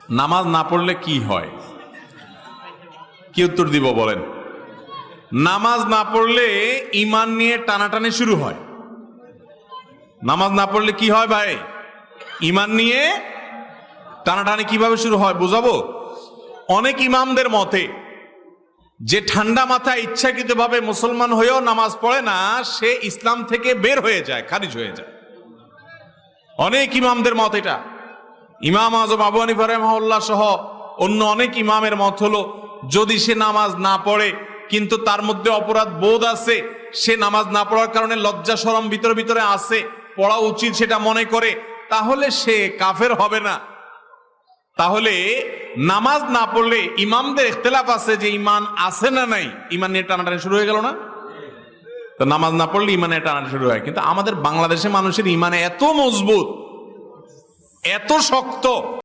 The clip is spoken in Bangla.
নামাজ না পড়লে কি হয়? কি উত্তর দিব বলেন? নামাজ না পড়লে ঈমান নিয়ে টানাটানি শুরু হয়। নামাজ না পড়লে কি হয় ভাই? ঈমান নিয়ে টানাটানি কিভাবে শুরু হয় বুঝাবো। অনেক ইমামদের মতে যে ঠান্ডা মাথায় ইচ্ছাকৃতভাবে মুসলমান হয়েও নামাজ পড়ে না, সে ইসলাম থেকে বের হয়ে যায়, খারিজ হয়ে যায়। অনেক ইমামদের মত এটা। ইমাম আজম আবু হানিফা রাহিমাহুল্লাহ সহ অন্য অনেক ইমামের মত হলো, যদি সে নামাজ না পড়ে কিন্তু তার মধ্যে অপরাধ বোধ আছে, সে নামাজ না পড়ার কারণে লজ্জা শরম ভিতরে ভিতরে আছে, পড়া উচিত সেটা মনে করে, তাহলে সে কাফের হবে না। তাহলে নামাজ না পড়লে ইমামদের ইখতিলাফ আছে যে ঈমান আছে না নাই, ঈমান নিয়ে টানাটানি শুরু হয়ে গেল না? তো নামাজ না পড়লে ঈমানে টানাটানি শুরু হয়। কিন্তু আমাদের বাংলাদেশে মানুষের ঈমান এত মজবুত, এত শক্ত,